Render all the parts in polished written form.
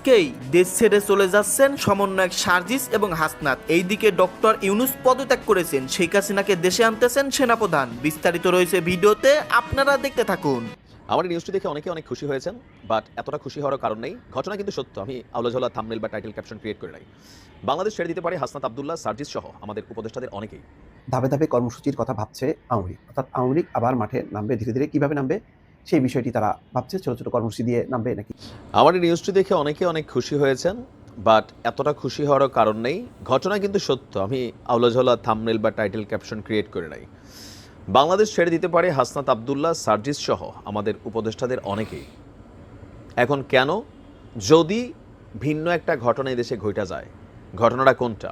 আজকেই দেশ ছেড়ে চলে যাচ্ছেন সমন্বয়ক সার্জিস এবং হাসনাত। এইদিকে ডক্টর ইউনূস পদত্যাগ করেছেন, শেখ হাসিনাকে দেশে আনতেছেন সেনাপ্রধান। বিস্তারিত রয়েছে ভিডিওতে, আপনারা দেখতে থাকুন। আমার এই নিউজটি দেখে অনেকে অনেক খুশি হয়েছেন, বাট এতটা খুশি হওয়ার কারণ নেই। ঘটনা কিন্তু সত্য, আমি আউলাঝোলা থাম্বনেল বা টাইটেল ক্যাপশন ক্রিয়েট করে নাই। বাংলাদেশ ছেড়ে দিতে পারে হাসনাত আব্দুল্লাহ, সার্জিস সহ আমাদের উপদেষ্টাদের অনেকেই। ধাপে ধাপে কর্মসূচির কথা ভাবছে আওয়ামী লীগ, অর্থাৎ আওয়ামী লীগ আবার মাঠে নামবে ধীরে ধীরে। কিভাবে নামবে সেই বিষয়টি তারা ভাবছে, ছোট ছোট কর্মসূচি দিয়ে নামবে নাকি। আমার এই নিউজটি দেখে অনেকে অনেক খুশি হয়েছেন, বাট এতটা খুশি হওয়ার কারণ নেই। ঘটনা কিন্তু সত্য, আমি আউলাঝোলা থাম্বনেল বা টাইটেল ক্যাপশন ক্রিয়েট করে নাই। বাংলাদেশ ছেড়ে দিতে পারে হাসনাত আব্দুল্লাহ, সার্জিস সহ আমাদের উপদেষ্টাদের অনেকেই। এখন কেন? যদি ভিন্ন একটা ঘটনা এই দেশে ঘটা যায়, ঘটনাটা কোনটা?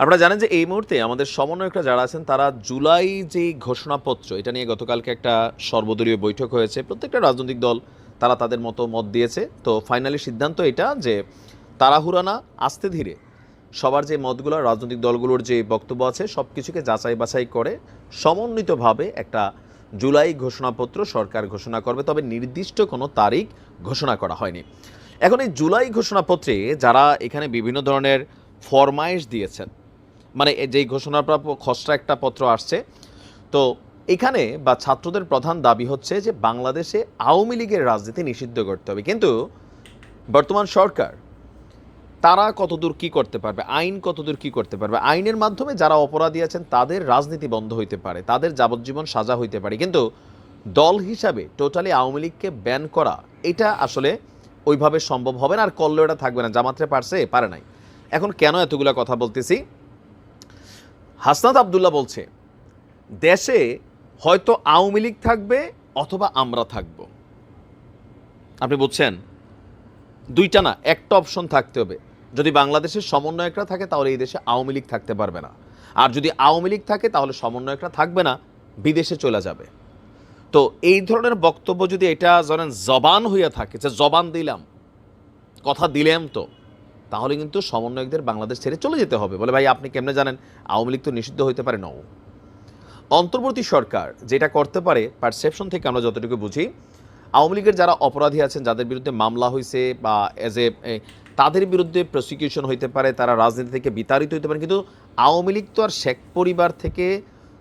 আপনারা জানেন যে এই মুহূর্তে আমাদের সমন্বয়করা যারা আছেন তারা জুলাই যেই ঘোষণাপত্র, এটা নিয়ে গতকালকে একটা সর্বদলীয় বৈঠক হয়েছে। প্রত্যেকটা রাজনৈতিক দল তারা তাদের মতো মত দিয়েছে। তো ফাইনালি সিদ্ধান্ত এটা যে তাড়াহুড়া না, আস্তে ধীরে সবার যে মতগুলো, রাজনৈতিক দলগুলোর যে বক্তব্য আছে সব কিছুকে যাচাই বাছাই করে সমন্বিতভাবে একটা জুলাই ঘোষণাপত্র সরকার ঘোষণা করবে। তবে নির্দিষ্ট কোনো তারিখ ঘোষণা করা হয়নি। এখন এই জুলাই ঘোষণাপত্রে যারা এখানে বিভিন্ন ধরনের ফরমাইশ দিয়েছেন, মানে যেই ঘোষণাপ্রাপ্য খসড়া একটা পত্র আসছে, তো এখানে বা ছাত্রদের প্রধান দাবি হচ্ছে যে বাংলাদেশে আওয়ামী লীগের রাজনীতি নিষিদ্ধ করতে হবে। কিন্তু বর্তমান সরকার তারা কতদূর কি করতে পারবে, আইন কতদূর কি করতে পারবে? আইনের মাধ্যমে যারা অপরাধী আছেন তাদের রাজনীতি বন্ধ হইতে পারে, তাদের যাবজ্জীবন সাজা হইতে পারে, কিন্তু দল হিসাবে টোটালি আওয়ামী লীগকে ব্যান করা এটা আসলে ওইভাবে সম্ভব হবে না। আর করলেও এটা থাকবে না। জামাতে পারছে, পারে নাই। এখন কেন এতগুলা কথা বলতেছি? হাসনাত আব্দুল্লাহ বলছে দেশে হয়তো আওয়ামী লীগ থাকবে অথবা আমরা থাকব। আপনি বুঝছেন? দুইটা না, একটা অপশন থাকতে হবে। যদি বাংলাদেশের সমন্বয়করা থাকে তাহলে এই দেশে আওয়ামী লীগ থাকতে পারবে না, আর যদি আওয়ামী লীগ থাকে তাহলে সমন্বয়করা থাকবে না, বিদেশে চলে যাবে। তো এই ধরনের বক্তব্য যদি এটা ধরেন জবান হইয়া থাকে, যে জবান দিলাম, কথা দিলাম, তো তাহলে কিন্তু সমন্বয়কদের বাংলাদেশ ছেড়ে চলে যেতে হবে। বলে ভাই আপনি কেমনে জানেন আওয়ামী লীগ তো নিষিদ্ধ হইতে পারে? নও। অন্তর্বর্তী সরকার যেটা করতে পারে, পারসেপশন থেকে আমরা যতটুকু বুঝি, আওয়ামী লীগের যারা অপরাধী আছেন, যাদের বিরুদ্ধে মামলা হয়েছে বা তাদের বিরুদ্ধে প্রসিকিউশন হইতে পারে, তারা রাজনীতি থেকে বিতাড়িত হইতে পারে। কিন্তু আওয়ামী লীগ তো আর শেখ পরিবার থেকে,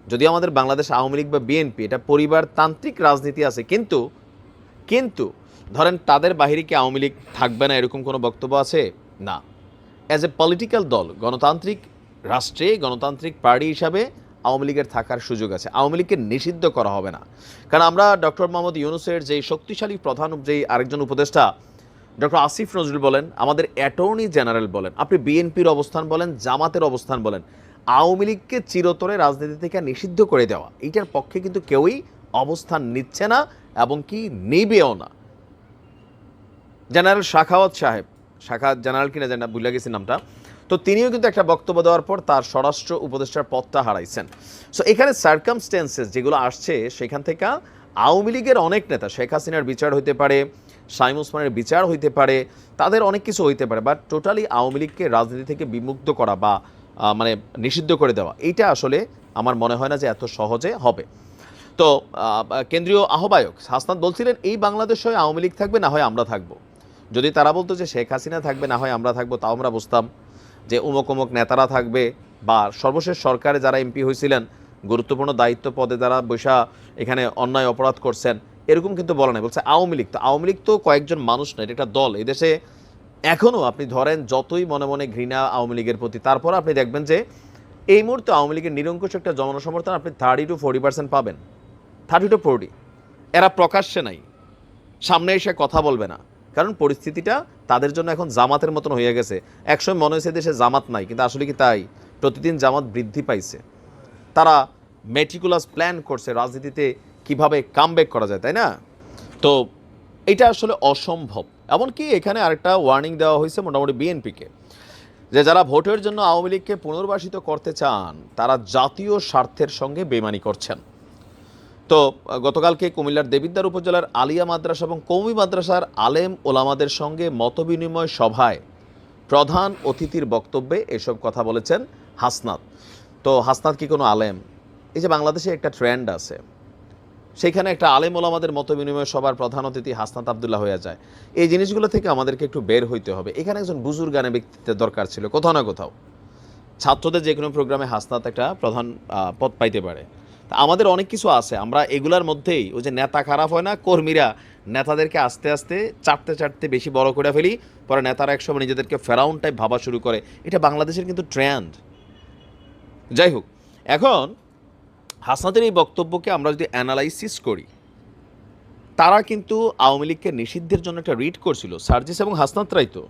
যদি আমাদের বাংলাদেশ আওয়ামী লীগ বা বিএনপি এটা পরিবারতান্ত্রিক রাজনীতি আছে, কিন্তু কিন্তু ধরেন তাদের বাহিরে কি আওয়ামী লীগ থাকবে না এরকম কোনো বক্তব্য আছে? না। অ্যাজ এ পলিটিক্যাল দল, গণতান্ত্রিক রাষ্ট্রে গণতান্ত্রিক পার্টি হিসাবে আওয়ামী লীগের থাকার সুযোগ আছে। আওয়ামী লীগকে নিষিদ্ধ করা হবে না। কারণ আমরা ডক্টর মোহাম্মদ ইউনূসের যেই শক্তিশালী প্রধান, যেই আরেকজন উপদেষ্টা ডক্টর আসিফ নজরুল বলেন, আমাদের অ্যাটর্নি জেনারেল বলেন, আপনি বিএনপির অবস্থান বলেন, জামাতের অবস্থান বলেন, আওয়ামী লীগকে চিরতরে রাজনীতি থেকে নিষিদ্ধ করে দেওয়া, এইটার পক্ষে কিন্তু কেউই অবস্থান নিচ্ছে না এবং কি নেবেও না। জেনারেল শাখাওয়াত সাহেব, শাখা জেনারেল কিনা জানা ভুলে গেছি নামটা, তো তিনিও কিন্তু একটা বক্তব্য দেওয়ার পর তার স্বরাষ্ট্র উপদেষ্টার পদটা হারাইছেন। সো এখানে সার্কামস্টেন্সেস যেগুলো আসছে, সেখান থেকে আওয়ামী লীগের অনেক নেতা, শেখ হাসিনার বিচার হইতে পারে, শামীম ওসমানের বিচার হইতে পারে, তাদের অনেক কিছু হইতে পারে, বাট টোটালি আওয়ামী লীগকে রাজনীতি থেকে বিমুক্ত করা বা মানে নিষিদ্ধ করে দেওয়া, এইটা আসলে আমার মনে হয় না যে এত সহজে হবে। তো কেন্দ্রীয় আহ্বায়ক হাসনাত বলছিলেন এই বাংলাদেশ হয় আওয়ামী লীগ থাকবে, না হয় আমরা থাকবো। যদি তারা বলতো যে শেখ হাসিনা থাকবে, না হয় আমরা থাকবো, তাও আমরা বুঝতাম যে অমুক অমুক নেতারা থাকবে, বা সর্বশেষ সরকারে যারা এমপি হয়েছিলেন, গুরুত্বপূর্ণ দায়িত্ব পদে যারা বৈশা এখানে অন্যায় অপরাধ করছেন, এরকম কিন্তু বলা নাই। বলছে আওয়ামী লীগ। তো আওয়ামী লীগ তো কয়েকজন মানুষ না, এটা একটা দল। এদেশে এখনও আপনি ধরেন যতই মনে মনে ঘৃণা আওয়ামী লীগের প্রতি, তারপর আপনি দেখবেন যে এই মুহূর্তে আওয়ামী লীগের নিরঙ্কুশ একটা জনসমর্থন আপনি 30-40% পাবেন। 30-40। এরা প্রকাশ্যে নাই, সামনে এসে কথা বলবে না, কারণ পরিস্থিতিটা তাদের জন্য এখন জামাতের মতন হয়ে গেছে। একসময় মনে হয়েছে দেশে জামাত নাই, কিন্তু আসলে কি তাই? প্রতিদিন জামাত বৃদ্ধি পাইছে। তারা মেটিকুলাস প্ল্যান করছে রাজনীতিতে কিভাবে কামব্যাক করা যায়, তাই না? তো এটা আসলে অসম্ভব। এমনকি এখানে আরেকটা ওয়ার্নিং দেওয়া হয়েছে মোটামুটি বিএনপিকে, যে যারা ভোটের জন্য আওয়ামী লীগকে পুনর্বাসিত করতে চান তারা জাতীয় স্বার্থের সঙ্গে বেইমানি করছেন। তো গতকালকে কুমিল্লার দেবিদ্বার উপজেলার আলিয়া মাদ্রাসা এবং কওমি মাদ্রাসার আলেম ওলামাদের সঙ্গে মতবিনিময় সভায় প্রধান অতিথির বক্তব্যে এসব কথা বলেছেন হাসনাত। তো হাসনাত কি কোনো আলেম? এই যে বাংলাদেশে একটা ট্রেন্ড আছে, সেখানে একটা আলেম ওলামাদের মত বিনিময় সবার প্রধান অতিথি হাসনাত আবদুল্লাহ হয়ে যায়। এই জিনিসগুলো থেকে আমাদেরকে একটু বের হইতে হবে। এখানে একজন বুজুর্গানে ব্যক্তিত্বের দরকার ছিল কোথাও না কোথাও। ছাত্রদের যে কোনো প্রোগ্রামে হাসনাত একটা প্রধান পদ পাইতে পারে। তা আমাদের অনেক কিছু আছে, আমরা এগুলার মধ্যেই ওই যে নেতা খারাপ হয় না, কর্মীরা নেতাদেরকে আস্তে আস্তে চাটতে বেশি বড় করে ফেলি, পরে নেতারা একসময় নিজেদেরকে ফেরাউন টাইপ ভাবা শুরু করে। এটা বাংলাদেশের কিন্তু ট্রেন্ড। যাই হোক, এখন হাসনাতের এই বক্তব্যকে আমরা যদি অ্যানালাইসিস করি, তারা কিন্তু আওয়ামী লীগকে নিষিদ্ধের জন্য একটা রিট করছিল, সার্জিস এবং হাসনাতরাই তো।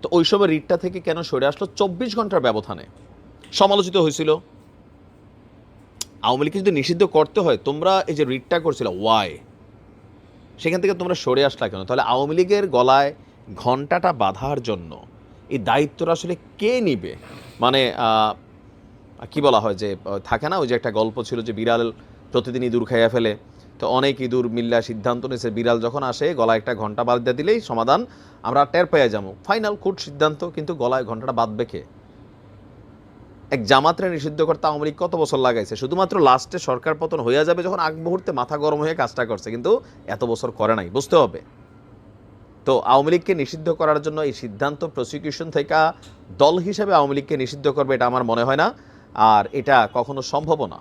তো ওই সময় রিটটা থেকে কেন সরে আসলো 24 ঘন্টার ব্যবধানে? সমালোচিত হয়েছিল। আওয়ামী লীগকে যদি নিষিদ্ধ করতে হয়, তোমরা এই যে রিটটা করছিল, ওয়াই? সেখান থেকে তোমরা সরে আসলা কেন? তাহলে আওয়ামী লীগের গলায় ঘণ্টাটা বাঁধার জন্য এই দায়িত্বটা আসলে কে নিবে? মানে কি বলা হয় যে থাকে না, ওই যে একটা গল্প ছিল যে বিড়াল প্রতিদিন ইঁদুর খাইয়া ফেলে, তো অনেক ইঁদুর মিল্লা সিদ্ধান্ত নিয়েছে বিড়াল যখন আসে গলায় একটা ঘন্টা বাঁধতে দিলেই সমাধান, আমরা টের পাইয়া যাবো। ফাইনাল কোর্ট সিদ্ধান্ত, কিন্তু গলায় ঘন্টাটা বাঁধবে কে? এক জামাতরে নিষিদ্ধ করতে আওয়ামী লীগ কত বছর লাগাইছে? শুধুমাত্র লাস্টে সরকার পতন হইয়া যাবে যখন আগ মুহূর্তে মাথা গরম হয়ে কাজটা করছে, কিন্তু এত বছর করে নাই, বুঝতে হবে। তো আওয়ামী লীগকে নিষিদ্ধ করার জন্য এই সিদ্ধান্ত প্রসিকিউশন থেকে দল হিসেবে আওয়ামী লীগকে নিষিদ্ধ করবে, এটা আমার মনে হয় না, আর এটা কখনো সম্ভবও না।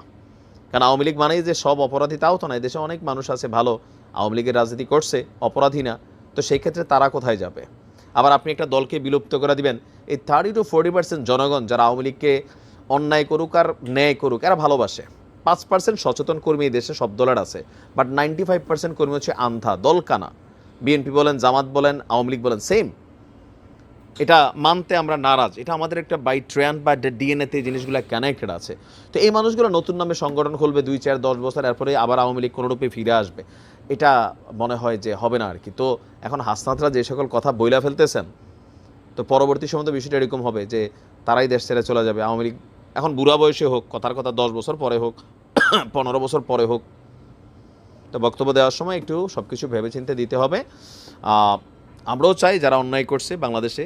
কারণ আওয়ামী লীগ মানেই যে সব অপরাধী তাও তো নয়, দেশে অনেক মানুষ আছে ভালো, আওয়ামী লীগের রাজনীতি করছে, অপরাধী না। তো সেই ক্ষেত্রে তারা কোথায় যাবে? আবার আপনি একটা দলকে বিলুপ্ত করে দিবেন, এই 30 to 40% জনগণ যারা আওয়ামী লীগকে অন্যায় করুক আর ন্যায় করুক এরা ভালোবাসে। 5% সচেতন কর্মী এই দেশে সব দলের আছে, বাট 95% কর্মী হচ্ছে আন্ধা, দলকানা। বিএনপি বলেন, জামাত বলেন, আওয়ামী লীগ বলেন, সেম। এটা মানতে আমরা নারাজ। এটা আমাদের একটা বাই ট্রেন্ড বা ডিএনএতে এই জিনিসগুলো কানেক্টেড আছে। তো এই মানুষগুলো নতুন নামে সংগঠন খুলবে 2, 4, 10 বছর, এরপরে আবার আওয়ামী লীগ কোনোরূপে ফিরে আসবে, এটা মনে হয় যে হবে না আর কি। তো এখন হাসনাতরা যে সকল কথা বইলা ফেলতেছেন, তো পরবর্তী সময় তো বিষয়টা এরকম হবে যে তারাই দেশ ছেড়ে চলে যাবে। আওয়ামী লীগ এখন বুড়া বয়সে হোক, কথার কথা 10 বছর পরে হোক, 15 বছর পরে হোক, তো বক্তব্য দেওয়ার সময় একটু সব কিছু ভেবেচিন্তে দিতে হবে। আমরাও চাই যারা অন্যায় করছে বাংলাদেশে,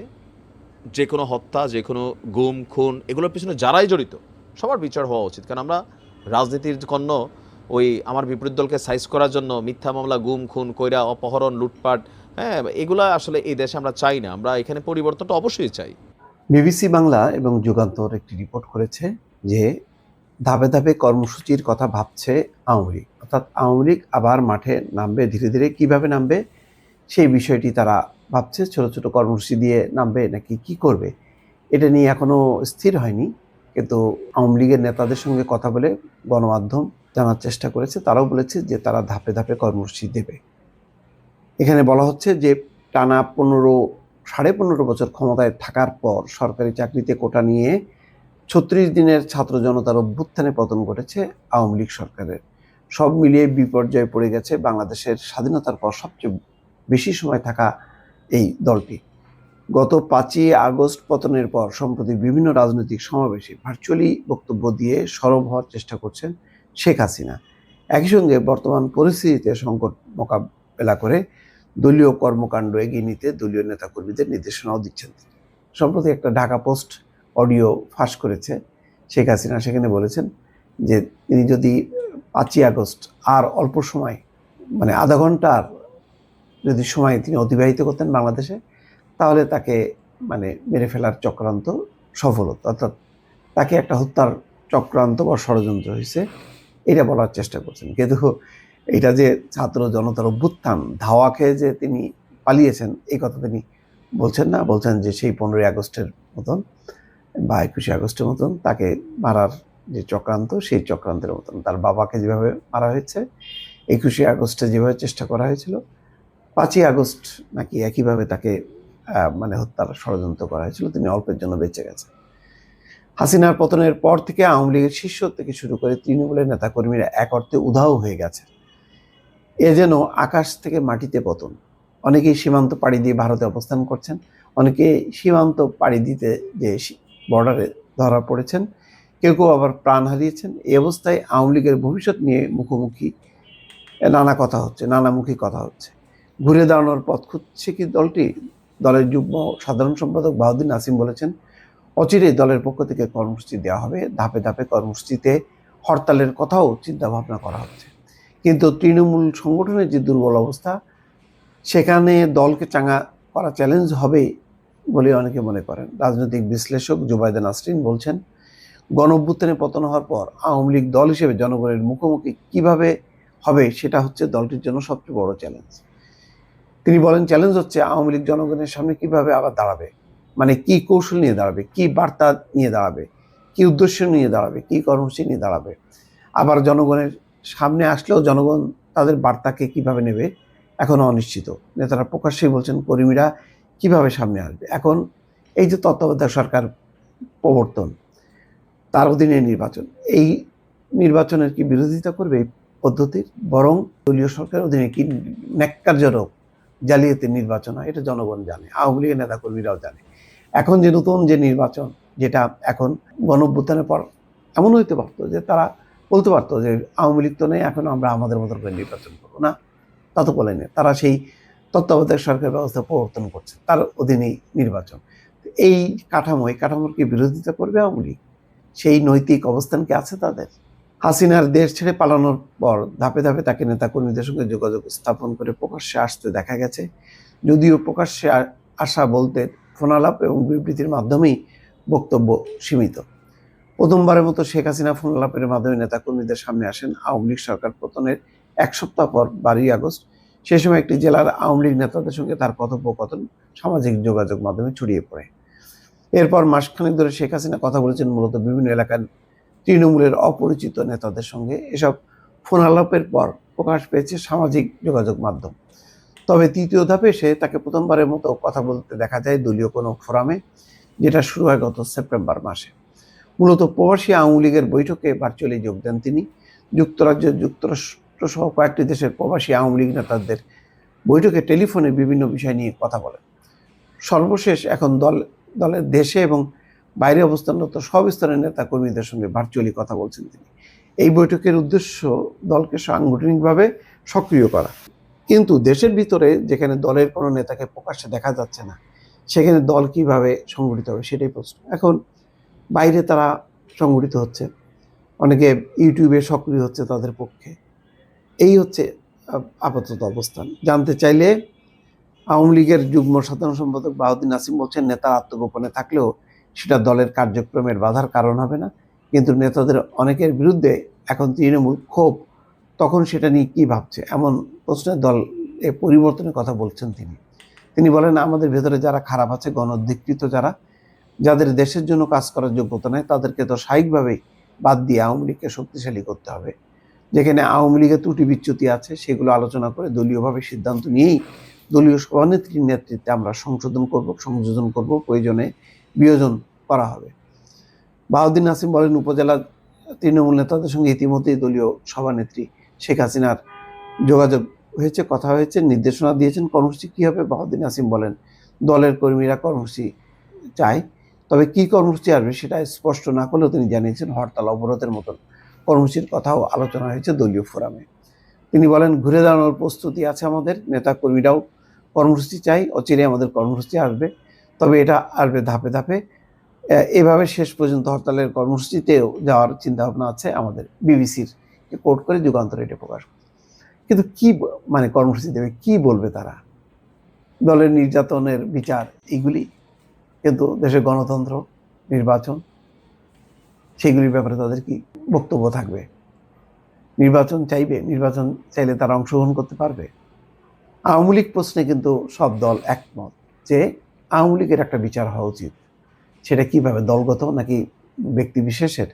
যে কোনো হত্যা, যে কোনো গুম খুন, এগুলোর পিছনে যারাই জড়িত সবার বিচার হওয়া উচিত। কারণ আমরা রাজনীতির জন্য ওই আমার বিপরীত দলকে সাইজ করার জন্য মিথ্যা মামলা, গুম খুন কইরা, অপহরণ, লুটপাট, হ্যাঁ, এগুলা আসলে এই দেশে আমরা চাই না। আমরা এখানে পরিবর্তনটা অবশ্যই চাই। বিবিসি বাংলা এবং যুগান্তর একটি রিপোর্ট করেছে যে ধাপে ধাপে কর্মসূচির কথা ভাবছে আওয়ামী লীগ, অর্থাৎ আওয়ামী লীগ আবার মাঠে নামবে ধীরে ধীরে। কিভাবে নামবে সেই বিষয়টি তারা ভাবছে। ছোট ছোট কর্মসূচি দিয়ে নামবে নাকি কি করবে এটা নিয়ে এখনো স্থির হয়নি। কিন্তু আওয়ামী লীগের নেতাদের সঙ্গে কথা বলে গণমাধ্যম জানার চেষ্টা করেছে, তারাও বলেছে যে তারা ধাপে ধাপে কর্মসূচি দেবে। এখানে বলা হচ্ছে যে টানা 15.5 বছর ক্ষমতায় থাকার পর সরকারি চাকরিতে কোটা নিয়ে 36 দিনের ছাত্র জনতার অভ্যুত্থানে পতন ঘটেছে আওয়ামী লীগ সরকারের। সব মিলিয়ে বিপর্যয়ে পড়ে গেছে বাংলাদেশের স্বাধীনতার পর সবচেয়ে বেশি সময় থাকা এই দলটি। গত 5ই আগস্ট পতনের পর সম্প্রতি বিভিন্ন রাজনৈতিক সমাবেশে ভার্চুয়ালি বক্তব্য দিয়ে সরব হওয়ার চেষ্টা করছেন শেখ হাসিনা। একই সঙ্গে বর্তমান পরিস্থিতিতে সংকট মোকাবেলা করে দলীয় কর্মকাণ্ড এগিয়ে নিতে দলীয় নেতাকর্মীদের নির্দেশনাও দিচ্ছেন তিনি। সম্প্রতি একটা ঢাকা পোস্ট অডিও ফাঁস করেছে শেখ হাসিনা। সেখানে বলেছেন যে তিনি যদি 5ই আগস্ট আর অল্প সময়, মানে আধা ঘন্টার যদি সময় তিনি অতিবাহিত করতেন বাংলাদেশে, তাহলে তাকে মেরে ফেলার চক্রান্ত সফল হতো। অর্থাৎ তাকে একটা হত্যার চক্রান্ত বা ষড়যন্ত্র হয়েছে এটা বলার চেষ্টা করছেন। কিন্তু এটা যে ছাত্র জনতার অভ্যুত্থান, ধাওয়া খেয়ে যে তিনি পালিয়েছেন এই কথা তিনি বলছেন না। বলছেন যে সেই 15ই আগস্টের মতন বা 21শে আগস্টের মতন তাকে মারার যে চক্রান্ত, সেই চক্রান্তের মতন তার বাবাকে যেভাবে মারা হয়েছে, 21শে আগস্টে যেভাবে চেষ্টা করা হয়েছিল, 5ই আগস্ট নাকি একইভাবে তাকে হত্যার ষড়যন্ত্র করা হয়েছিল। তিনি অল্পের জন্য বেঁচে গেছেন। হাসিনার পতনের পর থেকে আওয়ামী লীগের শীর্ষ থেকে শুরু করে তৃণমূলের নেতাকর্মীরা এক অর্থে উধাও হয়ে গেছে। এ যেন আকাশ থেকে মাটিতে পতন। অনেকেই সীমান্ত পাড়ি দিয়ে ভারতে অবস্থান করছেন, অনেকে সীমান্ত পাড়ি দিতে যে বর্ডারে ধরা পড়েছেন, কেউ কেউ আবার প্রাণ হারিয়েছেন। এই অবস্থায় আওয়ামী লীগের ভবিষ্যৎ নিয়ে নানামুখী কথা হচ্ছে। ঘুরে দাঁড়ানোর পথ খুঁজছে কি দলটি? দলের যুগ্ম সাধারণ সম্পাদক বাহাউদ্দিন নাসিম বলেছেন, অচিরেই দলের পক্ষ থেকে কর্মসূচি দেওয়া হবে। ধাপে ধাপে কর্মসূচিতে হরতালের কথাও চিন্তা ভাবনা করা হচ্ছে। কিন্তু তৃণমূল সংগঠনের যে দুর্বল অবস্থা, সেখানে দলকে চাঙ্গা করা চ্যালেঞ্জ হবে বলে অনেকে মনে করেন। রাজনৈতিক বিশ্লেষক জুবাইদা নাসরিন বলছেন, গণঅভ্যুত্থানে পতন হওয়ার পর আওয়ামী লীগ দল হিসেবে জনগণের মুখোমুখি কিভাবে হবে সেটা হচ্ছে দলটির জন্য সবচেয়ে বড় চ্যালেঞ্জ। তিনি বলেন, চ্যালেঞ্জ হচ্ছে আওয়ামী লীগ জনগণের সামনে কিভাবে আবার দাঁড়াবে, মানে কি কৌশল নিয়ে দাঁড়াবে, কি বার্তা নিয়ে দাঁড়াবে, কি উদ্দেশ্য নিয়ে দাঁড়াবে, কি কর্মসূচি নিয়ে দাঁড়াবে। আবার জনগণের সামনে আসলেও জনগণ তাদের বার্তাকে কিভাবে নেবে এখনো অনিশ্চিত। নেতারা প্রকাশ্যেই বলছেন কর্মীরা কিভাবে সামনে আসবে। এখন এই যে তত্ত্বাবধায়ক সরকার প্রবর্তন, তার অধীনে নির্বাচন, এই নির্বাচনের কি বিরোধিতা করবে এই পদ্ধতির? বরং দলীয় সরকারের অধীনে কি ন্যাক্কারজনক জালিয়াতির নির্বাচন হয় এটা জনগণ জানে, আওয়ামী লীগের নেতাকর্মীরাও জানে। এখন যে নতুন যে নির্বাচন, যেটা এখন গণঅভ্যুত্থানের পর এমন হইতে পারতো যে তারা বলতে পারতো যে আওয়ামী লীগ তো নেই, এখন আমরা আমাদের মতো করে নির্বাচন করবো না, তা তো বলেনি। তারা সেই তত্ত্বাবধায়ক সরকার ব্যবস্থা প্রবর্তন করছে, তার অধীনেই নির্বাচন। এই কাঠামোর কি বিরোধিতা করবে আওয়ামী লীগ? সেই নৈতিক অবস্থান কি আছে তাদের? হাসিনার দেশ ছেড়ে পালানোর পর ধাপে ধাপে তাকে নেতাকর্মীদের সঙ্গে যোগাযোগ স্থাপন করে প্রকাশ্যে আসতে দেখা গেছে। যদিও প্রকাশ্যে আসা বলতে ফোনালাপ এবং বিবৃতির মাধ্যমেই বক্তব্য সীমিত। প্রথমবারের মতো শেখ হাসিনা ফোনালাপের মাধ্যমে নেতাকর্মীদের সামনে আসেন আওয়ামী লীগ সরকার পতনের 1 সপ্তাহ পর 12ই আগস্ট। সে সময় একটি জেলার আওয়ামী লীগ নেতাদের সঙ্গে তার কথোপকথন সামাজিক যোগাযোগ মাধ্যমে ছড়িয়ে পড়ে। এরপর মাসখানেক ধরে শেখ হাসিনা কথা বলেছেন মূলত বিভিন্ন এলাকার তৃণমূলের অপরিচিত নেতাদের সঙ্গে। এসব ফোন আলাপের পর প্রকাশ পেয়েছে সামাজিক যোগাযোগ মাধ্যম। তবে তৃতীয় ধাপে এসে তাকে প্রথমবারের মতো কথা বলতে দেখা যায় দলীয় কোনো ফোরামে, যেটা শুরু হয় গত সেপ্টেম্বর মাসে। মূলত প্রবাসী আওয়ামী লীগের বৈঠকে ভার্চুয়ালি যোগ দেন তিনি। যুক্তরাজ্য, যুক্তরাষ্ট্র সহ কয়েকটি দেশের প্রবাসী আওয়ামী লীগ নেতাদের বৈঠকে টেলিফোনে বিভিন্ন বিষয় নিয়ে কথা বলেন। সর্বশেষ এখন দলের দেশে এবং বাইরে অবস্থানরত সব স্তরের নেতা কর্মীদের সঙ্গে ভার্চুয়ালি কথা বলছেন তিনি। এই বৈঠকের উদ্দেশ্য দলকে সাংগঠনিকভাবে সক্রিয় করা। কিন্তু দেশের ভিতরে যেখানে দলের কোনো নেতাকে প্রকাশ্যে দেখা যাচ্ছে না, সেখানে দল কিভাবে সংগঠিত হবে সেটাই প্রশ্ন। এখন বাইরে তারা সংগঠিত হচ্ছে, অনেকে ইউটিউবে সক্রিয় হচ্ছে তাদের পক্ষে। এই হচ্ছে আপাতত অবস্থান। জানতে চাইলে আওয়ামী লীগের যুগ্ম সাধারণ সম্পাদক বাহাউদ্দিন নাসিম বলছেন, নেতার আত্মগোপনে থাকলেও সেটা দলের কার্যক্রমের বাধার কারণ হবে না। কিন্তু নেতাদের অনেকের বিরুদ্ধে এখন তৃণমূল ক্ষোভ, তখন সেটা নিয়ে কী ভাবছে, এমন প্রশ্নে দল পরিবর্তনের কথা বলছেন তিনি বলেন, আমাদের ভেতরে যারা খারাপ আছে, গণধিকৃত যাদের দেশের জন্য কাজ করার যোগ্যতা নেই, তাদেরকে তো স্বাভাবিকভাবেই বাদ দিয়ে আওয়ামী লীগকে শক্তিশালী করতে হবে। যেখানে আওয়ামী লীগের ত্রুটি বিচ্যুতি আছে সেগুলো আলোচনা করে দলীয়ভাবে সিদ্ধান্ত নিয়েই দলীয় সভানেত্রীর নেতৃত্বে আমরা সংযোজন করব, প্রয়োজনে বিয়োজন করা হবে। বাহাউদ্দিন নাসিম বলেন, উপজেলা তৃণমূল নেতাদের সঙ্গে ইতিমধ্যেই দলীয় সভানেত্রী শেখ হাসিনার যোগাযোগ হয়েছে, কথা হয়েছে, নির্দেশনা দিয়েছেন। কর্মসূচি কী হবে? বাহাউদ্দিন নাসিম বলেন, দলের কর্মীরা কর্মসূচি চায়, তবে কী কর্মসূচি আসবে সেটা স্পষ্ট না করলেও তিনি জানিয়েছেন হরতাল, অবরোধের মতন কর্মসূচির কথাও আলোচনা হয়েছে দলীয় ফোরামে। তিনি বলেন, ঘুরে দাঁড়ানোর প্রস্তুতি আছে আমাদের, নেতা কর্মীরাও কর্মসূচি চাই, অচিরে আমাদের কর্মসূচি আসবে, তবে এটা আসবে ধাপে ধাপে। এভাবে শেষ পর্যন্ত হরতালের কর্মসূচিতেও যাওয়ার চিন্তাভাবনা আছে আমাদের। বিবিসির কোট করে যুগান্তর এটা প্রকাশ করে। কিন্তু কি মানে কর্মসূচি দেবে, কি বলবে তারা? দলের নির্যাতনের বিচার, এইগুলি। কিন্তু দেশের গণতন্ত্র, নির্বাচন, সেইগুলির ব্যাপারে তাদের কি বক্তব্য থাকবে? নির্বাচন চাইলে তারা অংশগ্রহণ করতে পারবে? আওয়ামী লীগ প্রশ্নে কিন্তু সব দল একমত যে আওয়ামী লীগের একটা বিচার হওয়া উচিত। সেটা কিভাবে, দলগত নাকি ব্যক্তি বিশেষের,